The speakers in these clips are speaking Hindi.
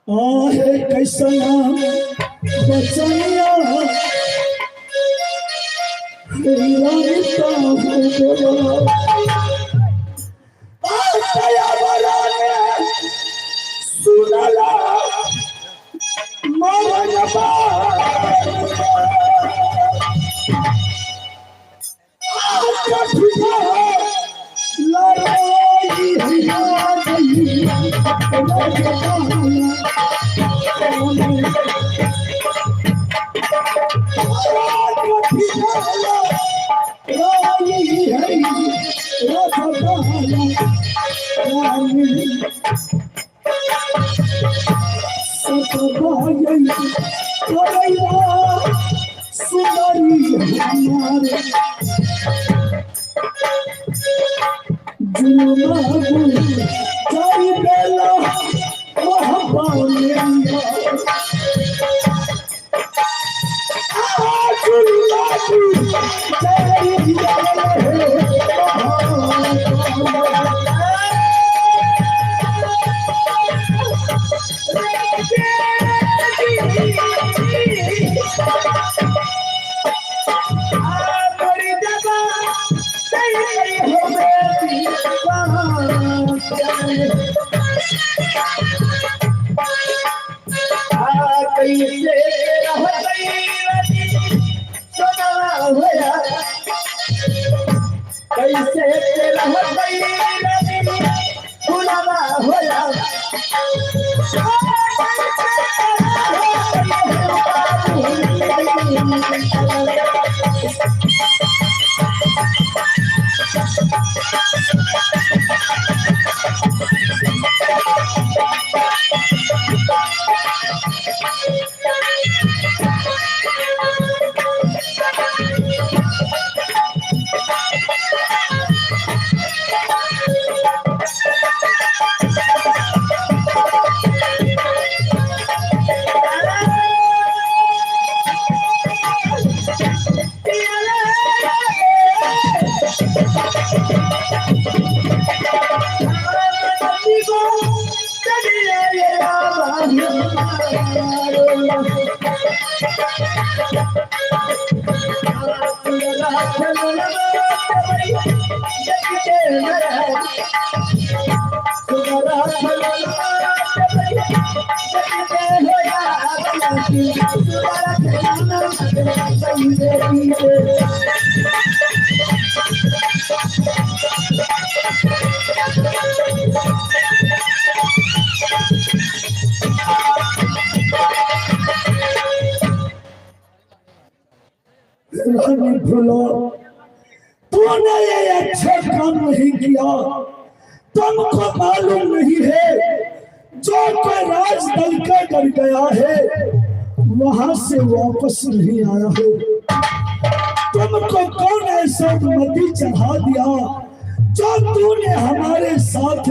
आहे कैसा बचनिया सुनला भूलो तूने ये अच्छा काम नहीं किया। तुमको मालूम नहीं है जो कोई राज दल का डर गया है वहां से वापस नहीं आया है। तुमको कौन ऐसा मती चढ़ा दिया जो तूने हमारे साथ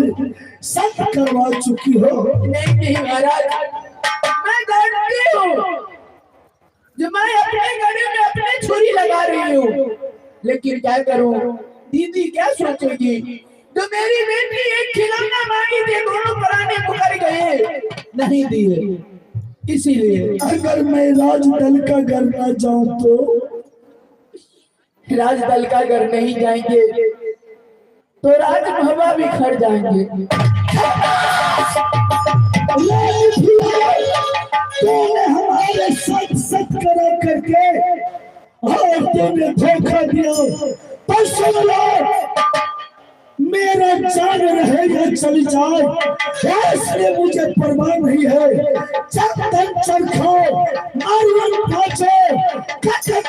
सत्य करवा चुकी हो। नहीं महाराज, मैं जानती हूँ जो मैं अपने गले में अपनी छुरी लगा रही हूँ, लेकिन क्या करूँ, दीदी क्या सोचेगी। तो मेरी बेटी एक खिलौना मांगी थी, दोनों पुराने मुकर गए, नहीं दिए। इसीलिए अगर मैं राजदल का घर न जाऊं तो राजदल का घर नहीं जाएंगे तो राजमहवा भी खड़ जाएंगे। तूने हमारे साथ सच करा करके और तूने धोखा दिया। पर सुन लो, मेरा जान रहे या चली जाए इसलिए मुझे परवाह नहीं है। जब तक चरखो मारियम पाचे कटक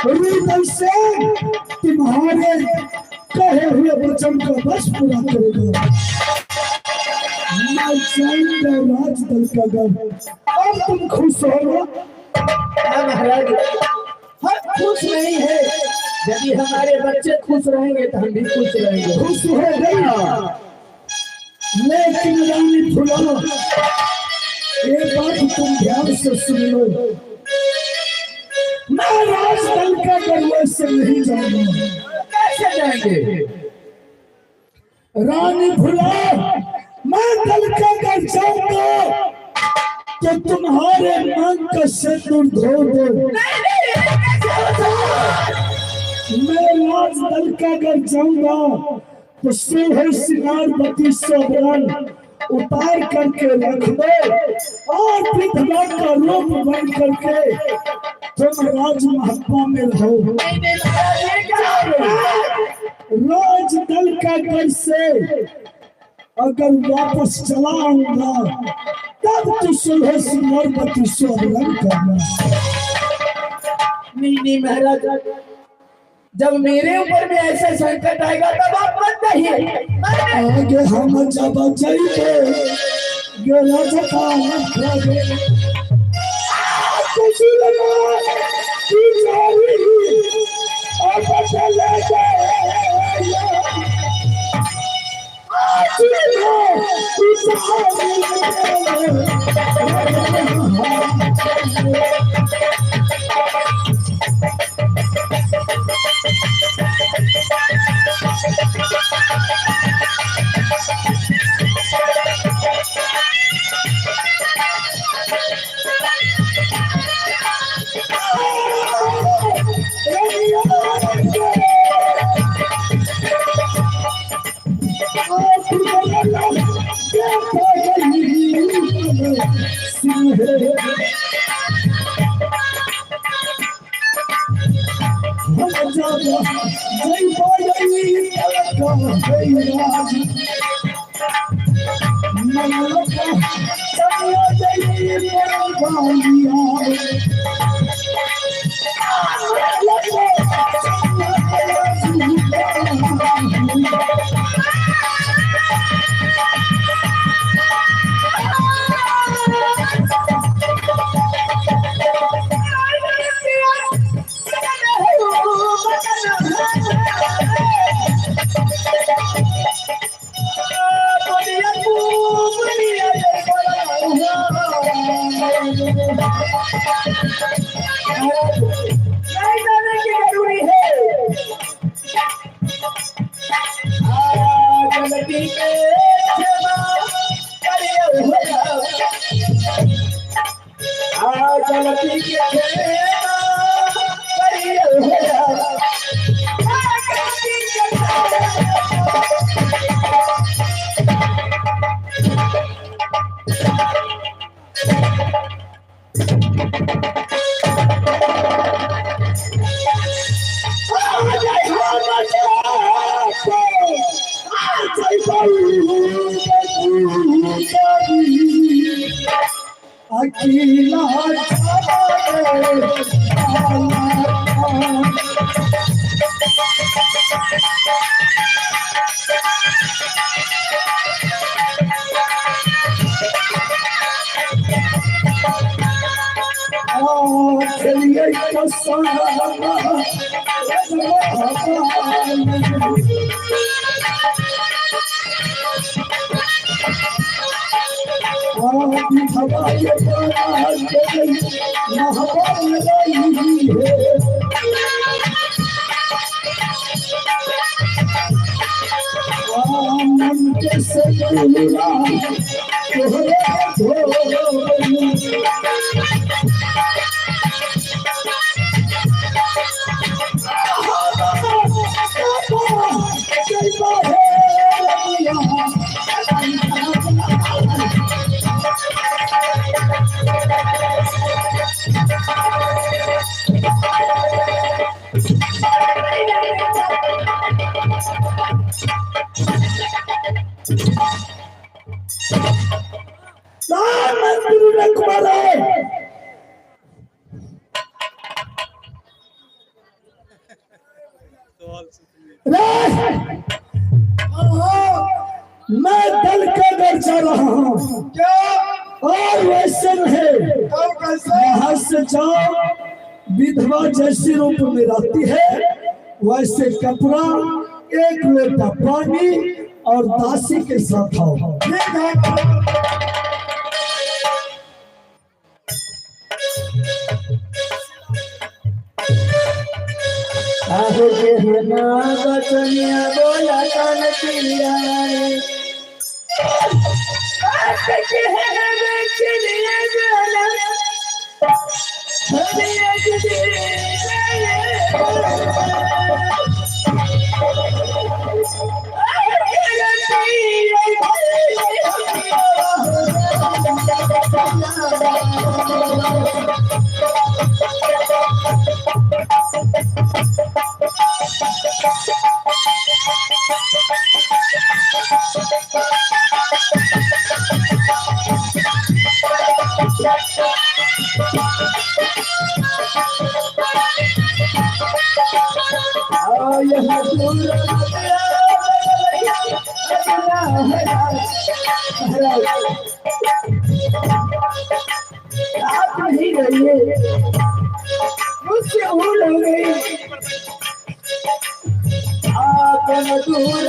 रुदल से तुम्हारे कहे हुए वचन को बस पूरा करेगा। राजदल का घर और तुम खुश हो ना? महाराज, हम खुश नहीं है। यदि हमारे बच्चे खुश रहेंगे तो हम भी खुश रहेंगे। खुश हो गई, लेकिन रानी फुला ये बात तुम ध्यान से सुन लो। मैं राजदल का गढ़वे से नहीं जाऊंगा। कैसे जाएंगे? रानी फुला मैं दल का घर जाऊंगा तो तुम्हारे मन का सिंदूर धो दो। मैं राज दल का अगर जाऊंगा तो सोहे सिंगार बत्ती सोबरन उतार करके रख दो और विधवा का रूप बन करके तुम राज महात्मा में रहो। राज दल का घर से अगर वापस चला आऊंगा तब तो सोहे सिंगार बत्ती सोबरन करना। नहीं महाराज, जब मेरे ऊपर में ऐसा संकट आएगा तब आप मत कहिए। आगे हम जब जाइए गेला जता लगे खुशी लगा कि जारी अब चले गए आज लो कि मैं दल का घर जा रहा हूँ क्या? और वैसे रहे यहाँ से जाओ, विधवा जैसी रूप में रहती है वैसे कपड़ा, एक लोटा पानी और दासी के साथ आओ। आहो के हना बचनिया बोला कान पिया रे, आके है बेचनिया आप नहीं रहिए, मुझसे भूल हो गई। आप मधुर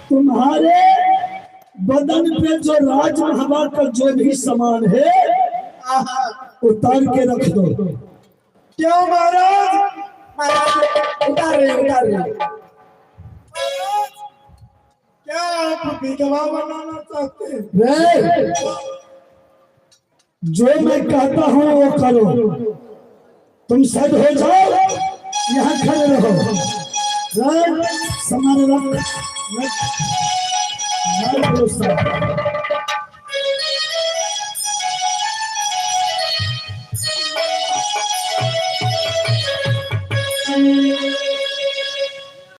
तुम्हारे बदन पे जो राज हवा का जो भी सामान है उतार के रख दो। क्यों महाराज? महाराज उतार रहे। क्या आप विधवा बनाना चाहते हैं? जो मैं कहता हूँ वो करो। तुम सद हो जाओ, यहाँ खड़े रहो। सामान रख।